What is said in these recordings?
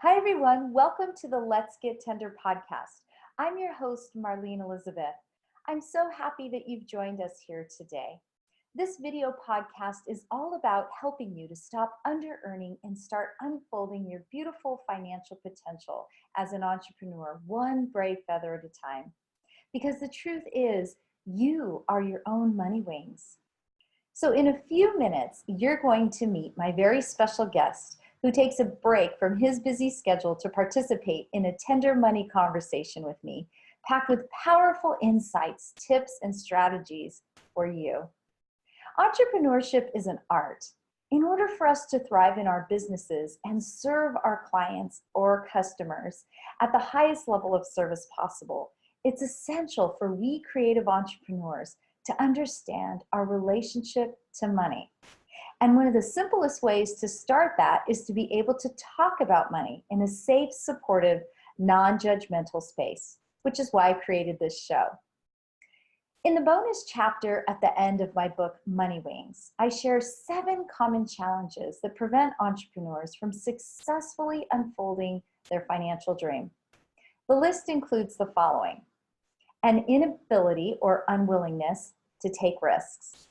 Hi, everyone. Welcome to the Let's Get Tender podcast. I'm your host, Marlene Elizabeth. I'm so happy that you've joined us here today. This video podcast is all about helping you to stop under-earning and start unfolding your beautiful financial potential as an entrepreneur, one brave feather at a time. Because the truth is, you are your own money wings. So in a few minutes, you're going to meet my very special guest who takes a break from his busy schedule to participate in a tender money conversation with me, packed with powerful insights, tips, and strategies for you. Entrepreneurship is an art. In order for us to thrive in our businesses and serve our clients or customers at the highest level of service possible, it's essential for we creative entrepreneurs to understand our relationship to money. And one of the simplest ways to start that is to be able to talk about money in a safe, supportive, non-judgmental space, which is why I created this show. In the bonus chapter at the end of my book, Money Wings, I share 7 common challenges that prevent entrepreneurs from successfully unfolding their financial dream. The list includes the following: an inability or unwillingness to take risks,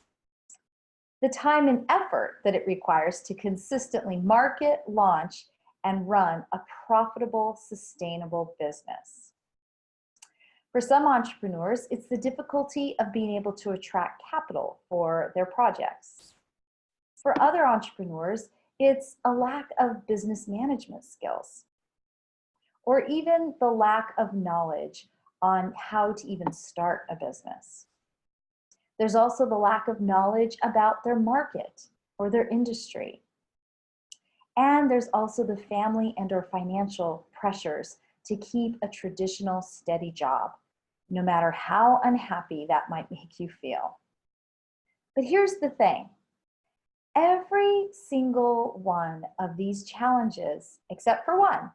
the time and effort that it requires to consistently market, launch, and run a profitable, sustainable business. For some entrepreneurs, it's the difficulty of being able to attract capital for their projects. For other entrepreneurs, it's a lack of business management skills, or even the lack of knowledge on how to even start a business. There's also the lack of knowledge about their market or their industry. And there's also the family and or financial pressures to keep a traditional steady job, no matter how unhappy that might make you feel. But here's the thing. Every single one of these challenges, except for one,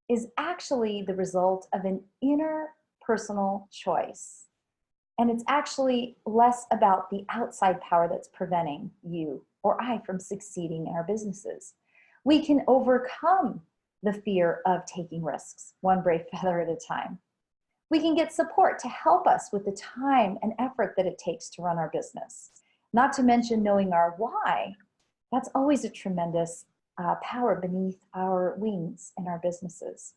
is actually the result of an inner personal choice. And it's actually less about the outside power that's preventing you or I from succeeding in our businesses. We can overcome the fear of taking risks, one brave feather at a time. We can get support to help us with the time and effort that it takes to run our business. Not to mention knowing our why. That's always a tremendous power beneath our wings in our businesses.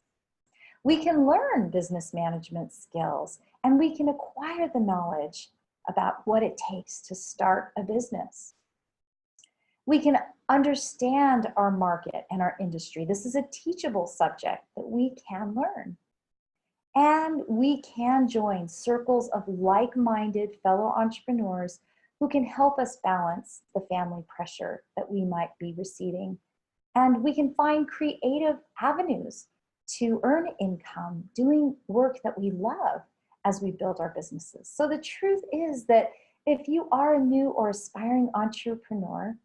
We can learn business management skills, and we can acquire the knowledge about what it takes to start a business. We can understand our market and our industry. This is a teachable subject that we can learn. And we can join circles of like-minded fellow entrepreneurs who can help us balance the family pressure that we might be receiving. And we can find creative avenues to earn income doing work that we love as we build our businesses. So the truth is that if you are a new or aspiring entrepreneur,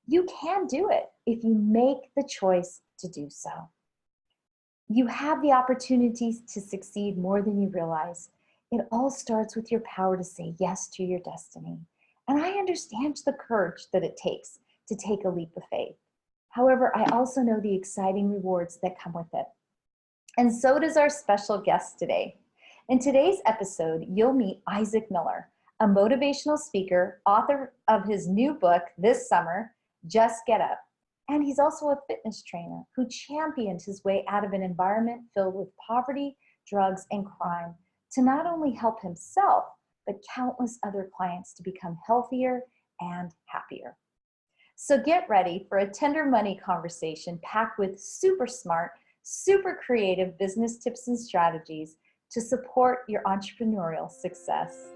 you can do it if you make the choice to do so. You have the opportunities to succeed more than you realize. It all starts with your power to say yes to your destiny. And I understand the courage that it takes to take a leap of faith. However, I also know the exciting rewards that come with it. And so does our special guest today. In today's episode, you'll meet Isaac Miller, a motivational speaker, author of his new book this summer, Just Get Up. And he's also a fitness trainer who championed his way out of an environment filled with poverty, drugs, and crime to not only help himself, but countless other clients to become healthier and happier. So get ready for a tender money conversation packed with super smart, super creative business tips and strategies to support your entrepreneurial success.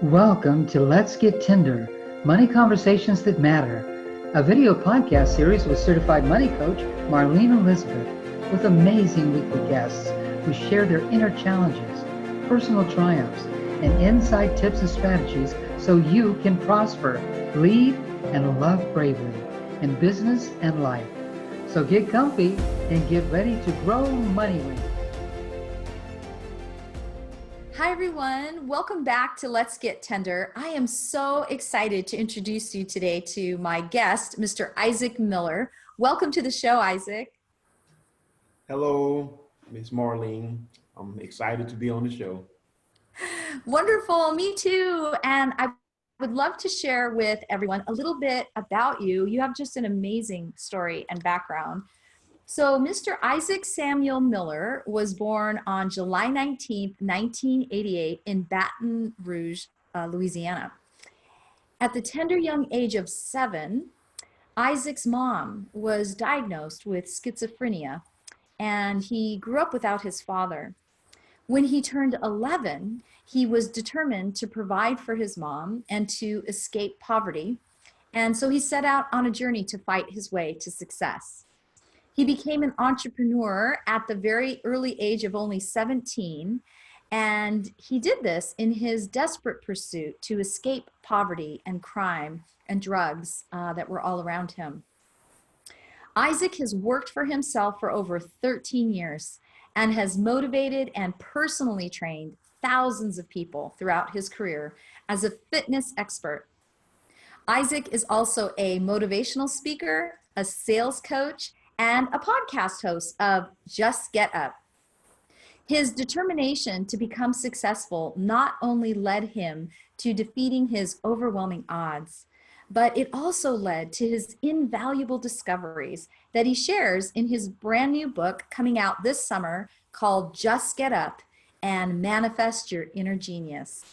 Welcome to Let's Get Tender, Money Conversations That Matter, a video podcast series with certified money coach Marlene Elizabeth, with amazing weekly guests who share their inner challenges, personal triumphs, and inside tips and strategies so you can prosper, lead, and love bravely in business and life. So get comfy and get ready to grow money wings. Hi, everyone. Welcome back to Let's Get Tender. I am so excited to introduce you today to my guest, Mr. Isaac Miller, Welcome to the show, Isaac. Hello, Miss Marlene. I'm excited to be on the show. Wonderful, me too. And I would love to share with everyone a little bit about you. You have just an amazing story and background. So Mr. Isaac Samuel Miller was born on July 19th, 1988 in Baton Rouge, Louisiana. At the tender young age of 7, Isaac's mom was diagnosed with schizophrenia, and he grew up without his father. When he turned 11, he was determined to provide for his mom and to escape poverty. And so he set out on a journey to fight his way to success. He became an entrepreneur at the very early age of only 17. And he did this in his desperate pursuit to escape poverty and crime and drugs that were all around him. Isaac has worked for himself for over 13 years and has motivated and personally trained thousands of people throughout his career as a fitness expert. Isaac is also a motivational speaker, a sales coach, and a podcast host of Just Get Up. His determination to become successful not only led him to defeating his overwhelming odds, but it also led to his invaluable discoveries that he shares in his brand new book coming out this summer called Just Get Up and Manifest Your Inner Genius,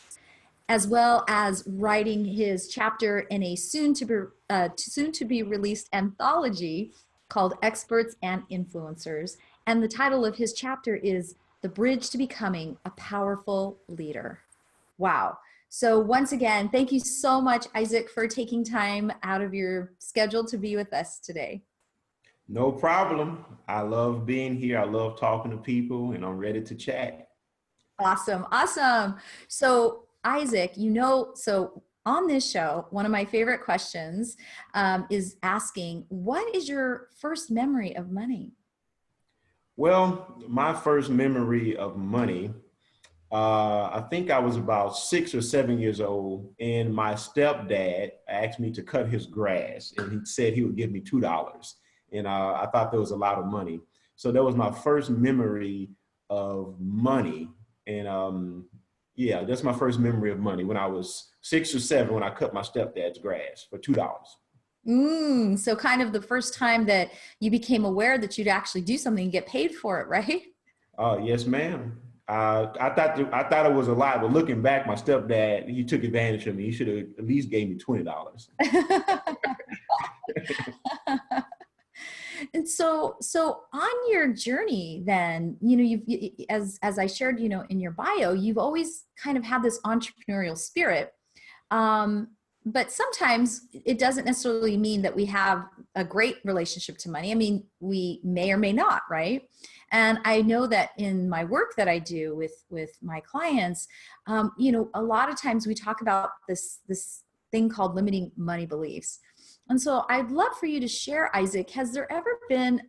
as well as writing his chapter in a soon to be released anthology called Experts and Influencers. And the title of his chapter is The Bridge to Becoming a Powerful Leader. Wow. So once again, thank you so much, Isaac, for taking time out of your schedule to be with us today. No problem. I love being here. I love talking to people, and I'm ready to chat. Awesome. Awesome. So Isaac, so on this show, one of my favorite questions is asking, what is your first memory of money? Well, my first memory of money, I think I was about 6 or 7 years old, and my stepdad asked me to cut his grass, and he said he would give me $2. And I thought that was a lot of money. So that was my first memory of money. And yeah, that's my first memory of money, when I was 6 or 7, when I cut my stepdad's grass for $2. So kind of the first time that you became aware that you'd actually do something and get paid for it, right? Yes, ma'am. I thought it was a lot, but looking back, my stepdad, he took advantage of me. He should have at least gave me $20. And so on your journey, then, as I shared, in your bio, you've always kind of had this entrepreneurial spirit. But sometimes it doesn't necessarily mean that we have a great relationship to money. I mean, we may or may not, right? And I know that in my work that I do with my clients, a lot of times we talk about this thing called limiting money beliefs. And so I'd love for you to share, Isaac, has there ever been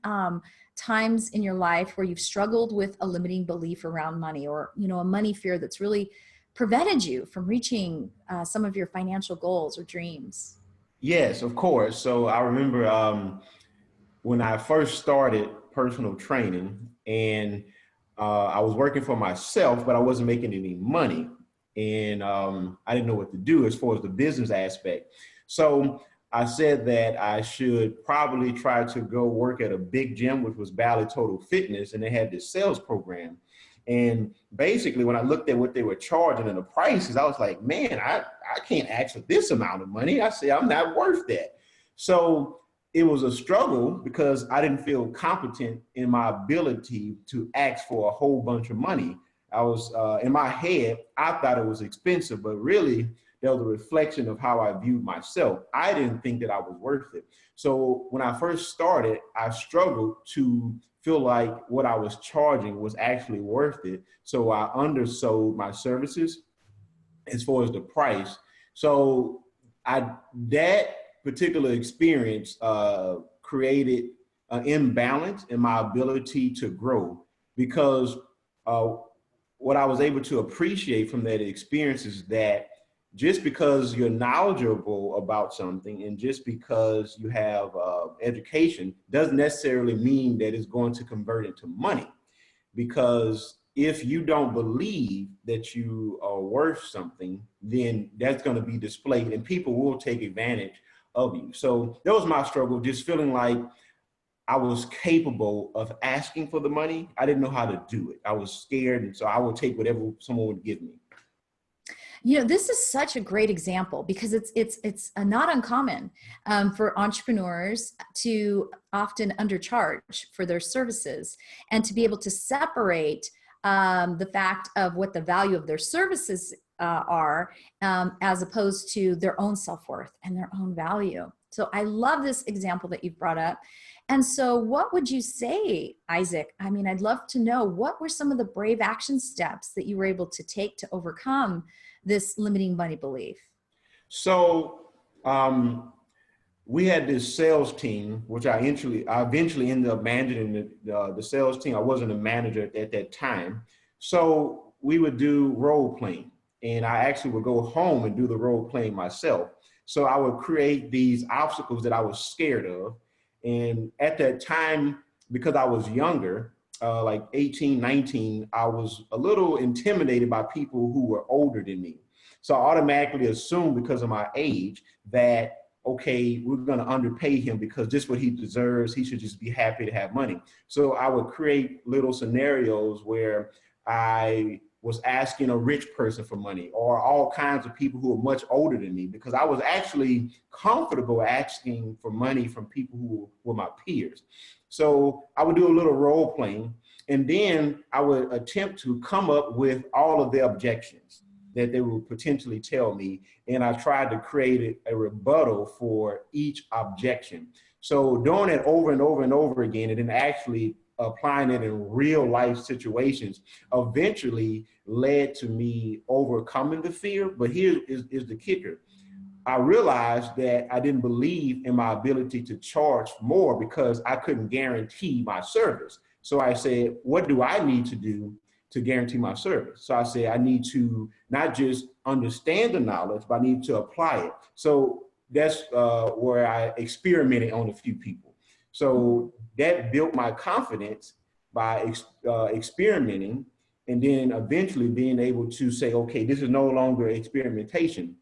times in your life where you've struggled with a limiting belief around money, or, a money fear that's really prevented you from reaching some of your financial goals or dreams? Yes, of course. So I remember when I first started personal training, and I was working for myself, but I wasn't making any money. And I didn't know what to do as far as the business aspect. So I said that I should probably try to go work at a big gym, which was Bally Total Fitness, and they had this sales program. And basically, when I looked at what they were charging and the prices, I was like, man, I can't ask for this amount of money. I said, I'm not worth that. So it was a struggle because I didn't feel competent in my ability to ask for a whole bunch of money. I was, in my head, I thought it was expensive, but really, there was a reflection of how I viewed myself. I didn't think that I was worth it. So when I first started, I struggled to feel like what I was charging was actually worth it. So I undersold my services as far as the price. So that particular experience created an imbalance in my ability to grow, because what I was able to appreciate from that experience is that just because you're knowledgeable about something and just because you have education doesn't necessarily mean that it's going to convert into money. Because if you don't believe that you are worth something, then that's going to be displayed and people will take advantage of you. So that was my struggle, just feeling like I was capable of asking for the money. I didn't know how to do it. I was scared. And so I would take whatever someone would give me. You know, this is such a great example because it's not uncommon for entrepreneurs to often undercharge for their services and to be able to separate the fact of what the value of their services are as opposed to their own self-worth and their own value. So I love this example that you've brought up. And so what would you say, Isaac? I mean, I'd love to know, what were some of the brave action steps that you were able to take to overcome this limiting money belief? So we had this sales team, which I eventually ended up managing the sales team. I wasn't a manager at that time. So we would do role playing, and I actually would go home and do the role playing myself. So I would create these obstacles that I was scared of. And at that time, because I was younger, like 18, 19, I was a little intimidated by people who were older than me. So I automatically assumed, because of my age, that, okay, we're going to underpay him because this is what he deserves. He should just be happy to have money. So I would create little scenarios where I was asking a rich person for money, or all kinds of people who were much older than me, because I was actually comfortable asking for money from people who were my peers. So I would do a little role playing, and then I would attempt to come up with all of the objections that they would potentially tell me. And I tried to create a rebuttal for each objection. So doing it over and over and over again, and then actually applying it in real life situations eventually led to me overcoming the fear. But here is the kicker. I realized that I didn't believe in my ability to charge more because I couldn't guarantee my service. So I said, what do I need to do to guarantee my service? So I said, I need to not just understand the knowledge, but I need to apply it. So that's where I experimented on a few people. So that built my confidence by experimenting, and then eventually being able to say, okay, this is no longer experimentation.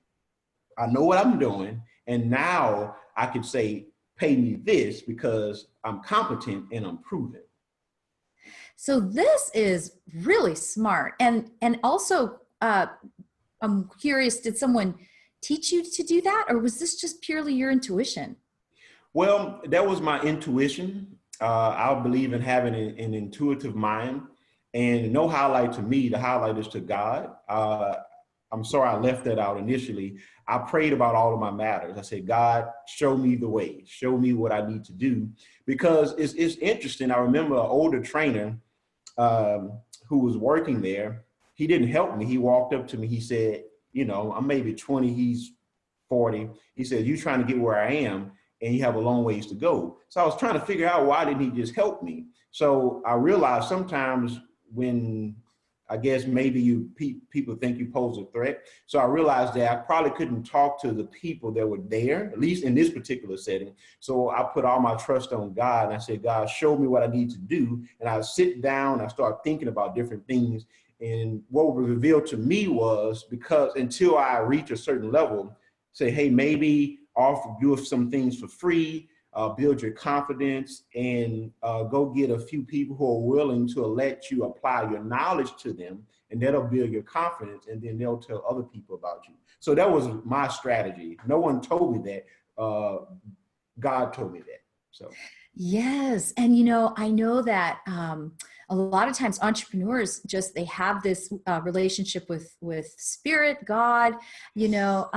I know what I'm doing, and now I could say, pay me this because I'm competent and I'm proven. So this is really smart. And also, I'm curious, did someone teach you to do that, or was this just purely your intuition? Well, that was my intuition. I believe in having an intuitive mind, and no highlight to me, the highlight is to God. I'm sorry I left that out initially. I prayed about all of my matters. I said, God, show me the way, show me what I need to do, because it's interesting. I remember an older trainer who was working there. He didn't help me. He walked up to me. He said, you know, I'm maybe 20, he's 40. He said, you trying to get where I am, and you have a long ways to go. So I was trying to figure out, why didn't he just help me? So I realized sometimes when, I guess maybe people think you pose a threat. So I realized that I probably couldn't talk to the people that were there, at least in this particular setting. So I put all my trust on God, and I said, God, show me what I need to do. And I sit down, I start thinking about different things. And what was revealed to me was, because until I reach a certain level, say, hey, maybe offer you some things for free, build your confidence, and go get a few people who are willing to let you apply your knowledge to them, and that'll build your confidence, and then they'll tell other people about you. So that was my strategy. No one told me that. God told me that. So. Yes. And, you know, I know that a lot of times entrepreneurs they have this relationship with spirit, God, you know,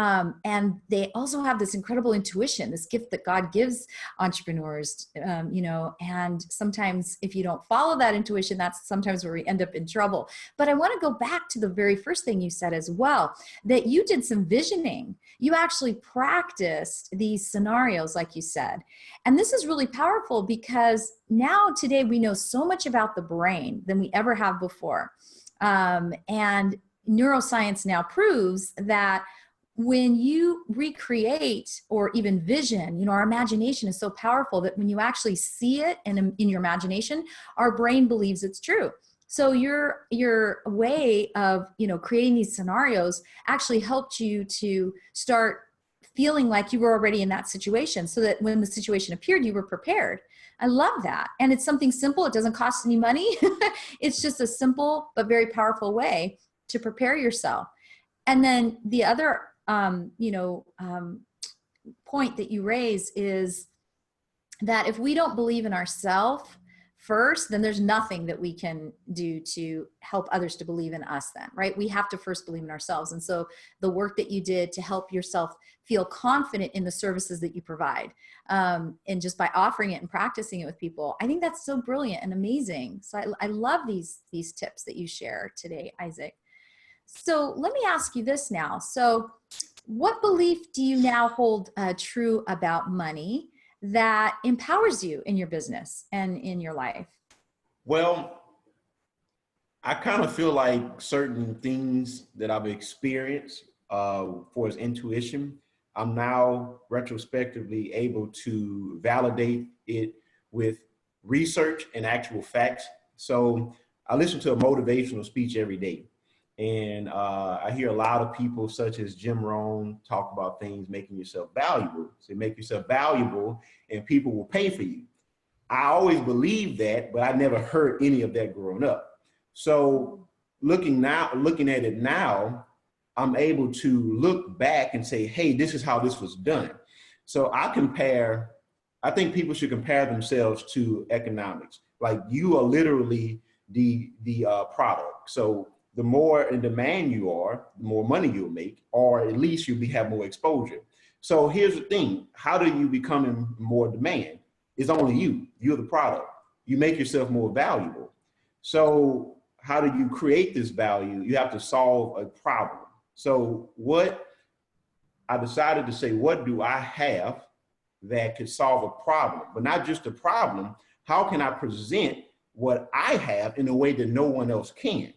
and they also have this incredible intuition, this gift that God gives entrepreneurs, you know, and sometimes if you don't follow that intuition, that's sometimes where we end up in trouble. But I want to go back to the very first thing you said as well, that you did some visioning. You actually practiced these scenarios, like you said. And this is really powerful because now today we know so much about the brain than we ever have before. And neuroscience now proves that when you recreate or even vision, you know, our imagination is so powerful that when you actually see it in your imagination, our brain believes it's true. So your way of, you know, creating these scenarios actually helped you to start feeling like you were already in that situation, so that when the situation appeared, you were prepared. I love that. And it's something simple. It doesn't cost any money. It's just a simple but very powerful way to prepare yourself. And then the other, point that you raise is that if we don't believe in ourselves first, then there's nothing that we can do to help others to believe in us then, right? We have to first believe in ourselves. And so the work that you did to help yourself feel confident in the services that you provide, and just by offering it and practicing it with people, I think that's so brilliant and amazing. So I love these tips that you share today, Isaac. So let me ask you this now. So what belief do you now hold true about money that empowers you in your business and in your life? Well, I kind of feel like certain things that I've experienced for as intuition, I'm now retrospectively able to validate it with research and actual facts. So I listen to a motivational speech every day. And I hear a lot of people such as Jim Rohn talk about things making yourself valuable. So make yourself valuable and people will pay for you. I always believed that, but I never heard any of that growing up. So looking at it now, I'm able to look back and say, hey, this is how this was done. So I think people should compare themselves to economics. Like you are literally the product. So the more in demand you are, the more money you'll make, or at least you'll have more exposure. So here's the thing, how do you become in more demand? It's only you, you're the product. You make yourself more valuable. So how do you create this value? You have to solve a problem. So what I decided to say, what do I have that could solve a problem? But not just a problem, how can I present what I have in a way that no one else can?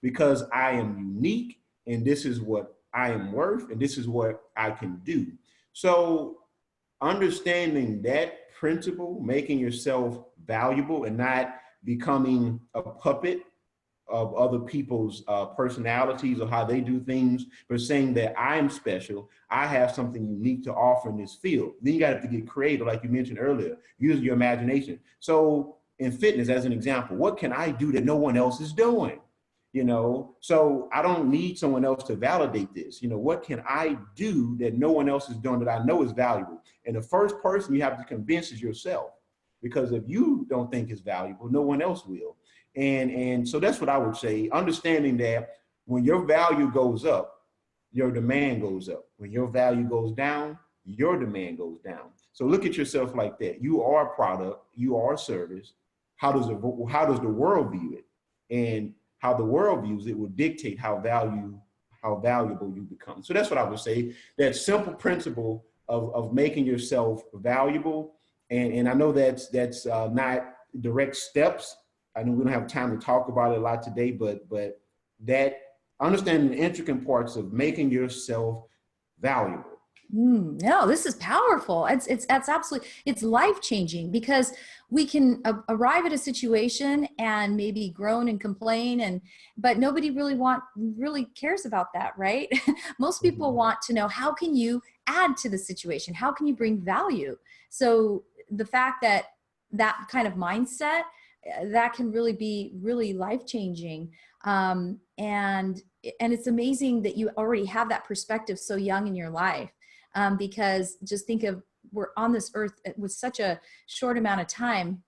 Because I am unique and this is what I am worth and this is what I can do. So understanding that principle, making yourself valuable and not becoming a puppet of other people's personalities or how they do things, but saying that I'm special, I have something unique to offer in this field. Then you got to get creative, like you mentioned earlier, use your imagination. So in fitness, as an example, what can I do that no one else is doing? You know, so I don't need someone else to validate this. You know, what can I do that no one else is doing that I know is valuable? And the first person you have to convince is yourself, because if you don't think it's valuable, no one else will. And so that's what I would say, understanding that when your value goes up, your demand goes up. When your value goes down, your demand goes down. So look at yourself like that. You are a product, you are a service. How does the world view it? And how the world views it will dictate how valuable you become. So that's what I would say, that simple principle of making yourself valuable. And I know that's not direct steps. I know we don't have time to talk about it a lot today, but that understanding the intricate parts of making yourself valuable. No, this is powerful. It's absolutely, it's life-changing, because we can arrive at a situation and maybe groan and complain, but nobody really cares about that, right? Most people want to know, how can you add to the situation? How can you bring value? So the fact that kind of mindset, that can really be really life-changing. And it's amazing that you already have that perspective so young in your life. Because just think of, we're on this earth with such a short amount of time.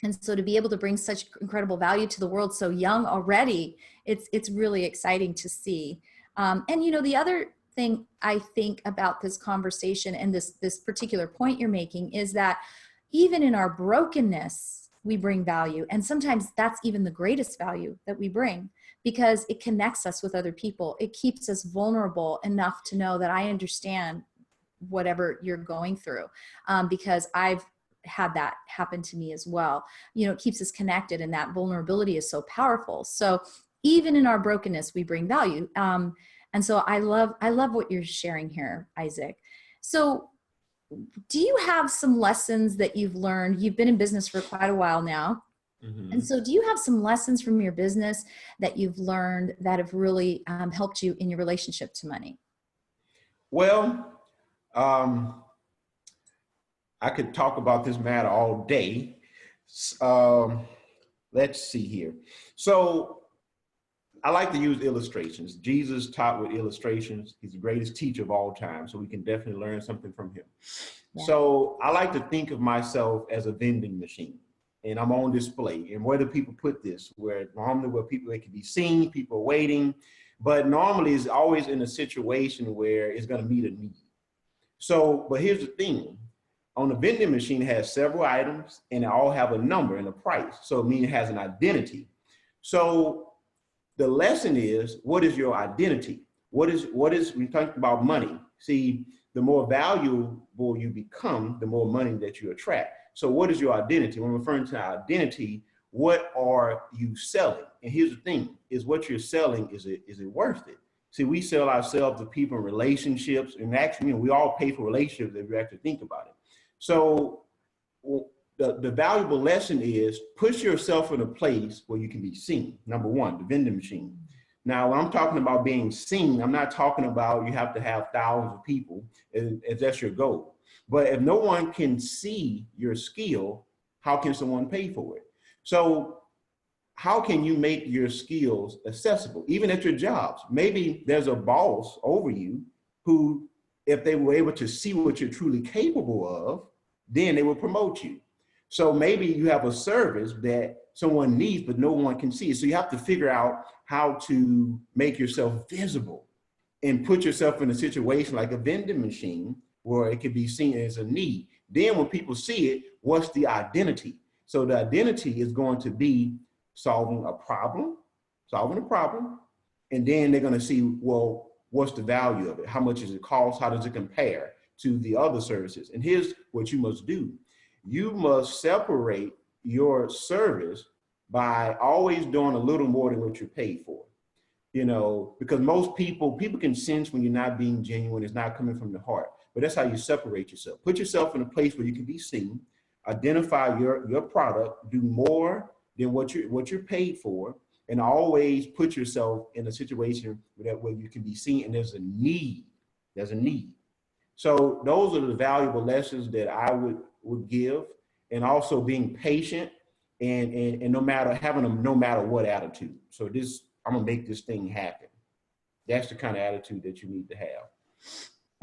And so to be able to bring such incredible value to the world so young already, it's really exciting to see. And you know, the other thing I think about this conversation and this particular point you're making is that even in our brokenness, we bring value. And sometimes that's even the greatest value that we bring, because it connects us with other people. It keeps us vulnerable enough to know that I understand whatever you're going through, because I've had that happen to me as well. You know, it keeps us connected, and that vulnerability is so powerful. So even in our brokenness, we bring value. And so I love what you're sharing here, Isaac. So do you have some lessons that you've learned? You've been in business for quite a while now. And so do you have some lessons from your business that you've learned that have really helped you in your relationship to money? Well, I could talk about this matter all day. Let's see here. So I like to use illustrations. Jesus taught with illustrations. He's the greatest teacher of all time, so we can definitely learn something from him. Yeah. So I like to think of myself as a vending machine, and I'm on display. And where do people put this? Where normally where people, it can be seen, people are waiting, but normally it's always in a situation where it's going to meet a need. So, but here's the thing. On the vending machine, it has several items, and they all have a number and a price. So it means it has an identity. So the lesson is, what is your identity? What is, we talk about money. See, the more valuable you become, the more money that you attract. So what is your identity? When referring to identity, what are you selling? And here's the thing, is what you're selling, is it worth it? See, we sell ourselves to people in relationships, and actually, we all pay for relationships if you actually think about it. So the valuable lesson is push yourself in a place where you can be seen. Number one, the vending machine. Now, when I'm talking about being seen, I'm not talking about you have to have thousands of people if that's your goal. But if no one can see your skill, how can someone pay for it? So how can you make your skills accessible, even at your jobs? Maybe there's a boss over you who, if they were able to see what you're truly capable of, then they will promote you. So maybe you have a service that someone needs, but no one can see it. So you have to figure out how to make yourself visible and put yourself in a situation like a vending machine where it can be seen as a need. Then when people see it, what's the identity? So the identity is going to be solving a problem, and then they're going to see, well, what's the value of it? How much does it cost? How does it compare to the other services? And here's what you must do. You must separate your service by always doing a little more than what you're paid for. You know, because most people can sense when you're not being genuine, it's not coming from the heart. But that's how you separate yourself. Put yourself in a place where you can be seen, identify your product, do more than what you're paid for, and always put yourself in a situation where you can be seen and there's a need. There's a need. So those are the valuable lessons that I would give, and also being patient and no matter having a no matter what attitude. So I'm gonna make this thing happen. That's the kind of attitude that you need to have.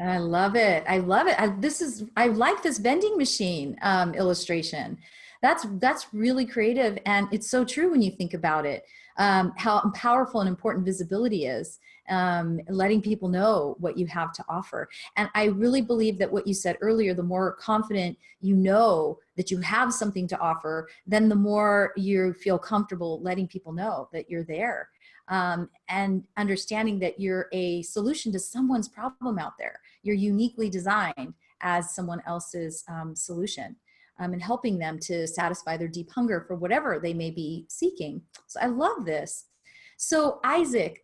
I love it. I love it. I like this vending machine illustration. That's really creative, and it's so true when you think about it. How powerful and important visibility is, letting people know what you have to offer. And I really believe that what you said earlier, the more confident you know that you have something to offer, then the more you feel comfortable letting people know that you're there. And understanding that you're a solution to someone's problem out there. You're uniquely designed as someone else's solution. And helping them to satisfy their deep hunger for whatever they may be seeking. So I love this. So Isaac,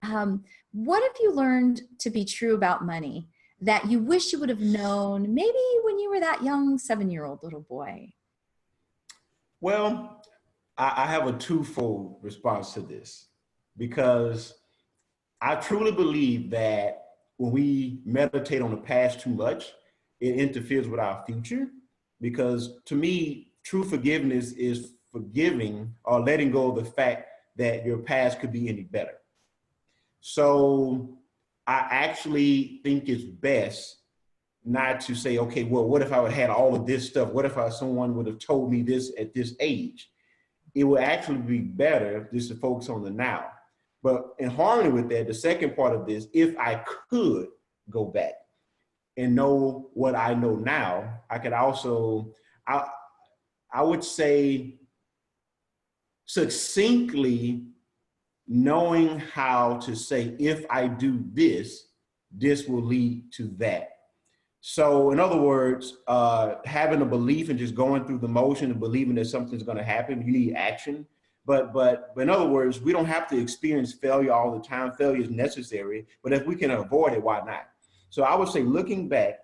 what have you learned to be true about money that you wish you would have known maybe when you were that young 7-year-old little boy? Well, I have a twofold response to this, because I truly believe that when we meditate on the past too much, it interferes with our future. Because to me, true forgiveness is forgiving or letting go of the fact that your past could be any better. So I actually think it's best not to say, okay, well, what if I would have had all of this stuff? What if someone would have told me this at this age? It would actually be better just to focus on the now. But in harmony with that, the second part of this, if I could go back and know what I know now, I could also, I would say succinctly knowing how to say, if I do this, this will lead to that. So in other words, having a belief and just going through the motion and believing that something's gonna happen, you need action. But in other words, we don't have to experience failure all the time. Failure is necessary, but if we can avoid it, why not? So I would say, looking back,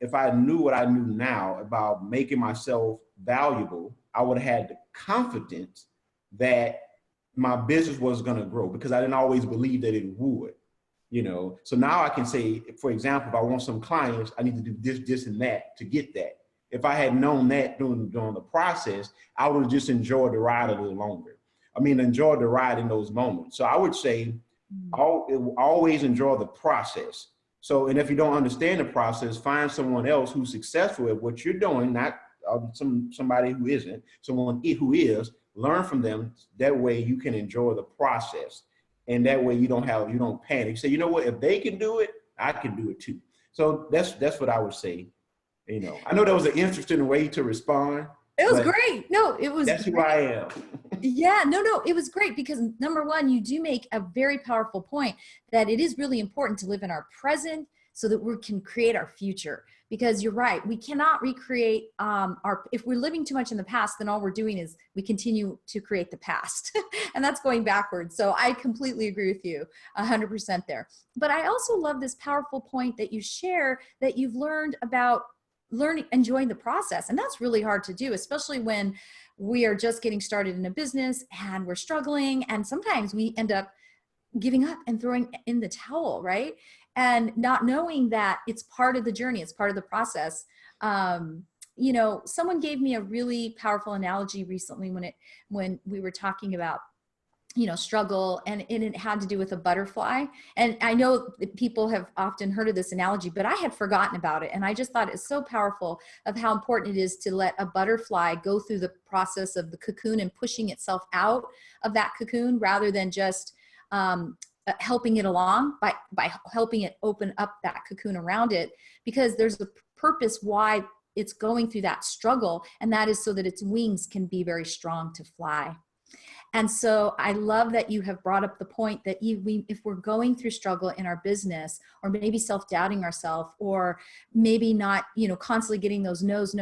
if I knew what I knew now about making myself valuable, I would have had the confidence that my business was going to grow, because I didn't always believe that it would, you know. So now I can say, for example, if I want some clients, I need to do this, and that to get that. If I had known that during the process, I would have just enjoyed the ride a little longer. I mean, enjoy the ride in those moments. So I would say, always enjoy the process. So, and if you don't understand the process, find someone else who's successful at what you're doing, not somebody who isn't, someone who is. Learn from them. That way you can enjoy the process. And that way you don't panic. You say, you know what, if they can do it, I can do it too. So that's what I would say. You know, I know that was an interesting way to respond. It was great. No, it was. That's great. who I am. Yeah, no, it was great, because number one, you do make a very powerful point that it is really important to live in our present so that we can create our future. Because you're right, we cannot recreate if we're living too much in the past, then all we're doing is we continue to create the past and that's going backwards. So I completely agree with you 100% there. But I also love this powerful point that you share, that you've learned about enjoying the process. And that's really hard to do, especially when we are just getting started in a business and we're struggling. And sometimes we end up giving up and throwing in the towel, right? And not knowing that it's part of the journey, it's part of the process. You know, someone gave me a really powerful analogy recently when we were talking about, you know, struggle, and it had to do with a butterfly. And I know that people have often heard of this analogy, but I had forgotten about it. And I just thought it's so powerful of how important it is to let a butterfly go through the process of the cocoon and pushing itself out of that cocoon, rather than just helping it along by helping it open up that cocoon around it, because there's a purpose why it's going through that struggle, and that is so that its wings can be very strong to fly. And so I love that you have brought up the point that if we're going through struggle in our business, or maybe self-doubting ourselves, or maybe not, you know, constantly getting those no's,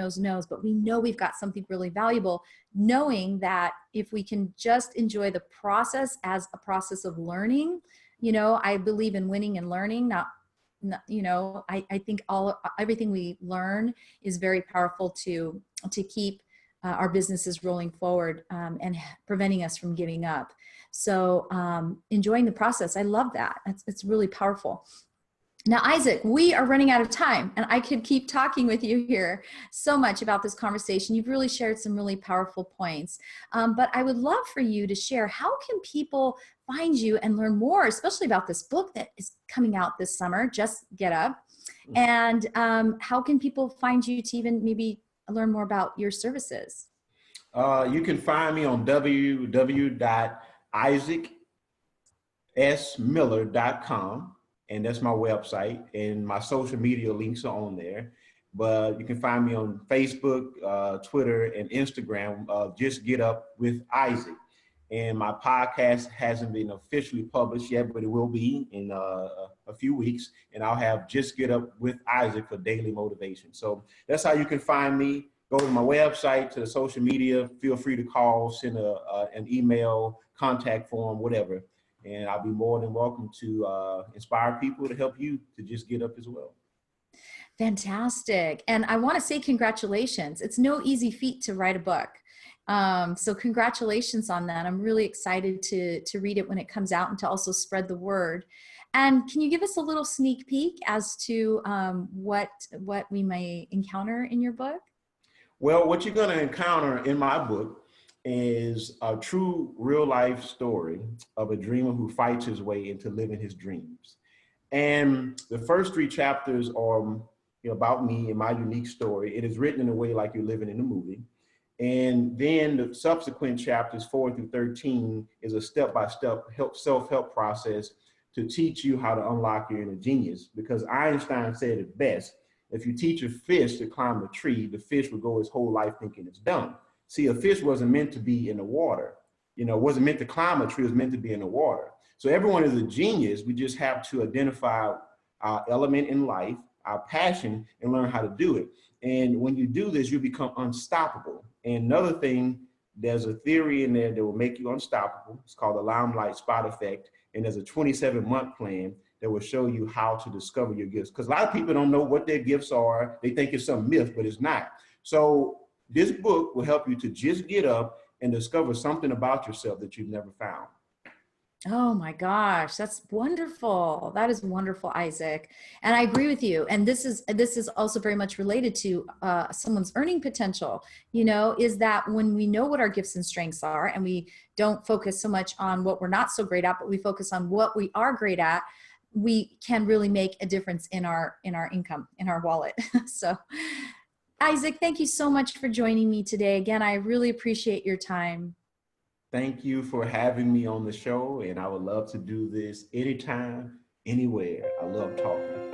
but we know we've got something really valuable, knowing that if we can just enjoy the process as a process of learning, you know, I believe in winning and learning, not you know, I think everything we learn is very powerful to keep our businesses rolling forward and preventing us from giving up. So enjoying the process. I love that. It's really powerful. Now, Isaac, we are running out of time, and I could keep talking with you here so much about this conversation. You've really shared some really powerful points, but I would love for you to share, how can people find you and learn more, especially about this book that is coming out this summer, Just Get Up, and how can people find you to even maybe learn more about your services? You can find me on www.isaacsmiller.com, and that's my website, and my social media links are on there. But you can find me on Facebook, Twitter, and Instagram, Just Get Up with Isaac. And my podcast hasn't been officially published yet, but it will be in a few weeks. And I'll have Just Get Up with Isaac for daily motivation. So that's how you can find me. Go to my website, to the social media. Feel free to call, send an email, contact form, whatever. And I'll be more than welcome to inspire people to help you to just get up as well. Fantastic. And I want to say congratulations. It's no easy feat to write a book. So congratulations on that. I'm really excited to read it when it comes out, and to also spread the word. And can you give us a little sneak peek as to what we may encounter in your book? Well, what you're going to encounter in my book is a true real life story of a dreamer who fights his way into living his dreams. And the first 3 chapters are about me and my unique story. It is written in a way like you're living in a movie. And then the subsequent chapters 4 through 13 is a step-by-step self-help process to teach you how to unlock your inner genius. Because Einstein said it best: if you teach a fish to climb a tree, the fish will go his whole life thinking it's done. See, a fish wasn't meant to be in the water. Wasn't meant to climb a tree, it was meant to be in the water. So everyone is a genius. We just have to identify our element in life, our passion, and learn how to do it. And when you do this, you become unstoppable. And another thing there's a theory in there that will make you unstoppable. It's called the limelight spot effect. And there's a 27-month plan that will show you how to discover your gifts. Because a lot of people don't know what their gifts are. They think it's some myth, but it's not. So this book will help you to just get up and discover something about yourself that you've never found. Oh my gosh, that's wonderful. That is wonderful, Isaac. And I agree with you. And this is also very much related to someone's earning potential, is that when we know what our gifts and strengths are, and we don't focus so much on what we're not so great at, but we focus on what we are great at, we can really make a difference in our income, in our wallet. So Isaac, thank you so much for joining me today. Again, I really appreciate your time. Thank you for having me on the show, and I would love to do this anytime, anywhere. I love talking.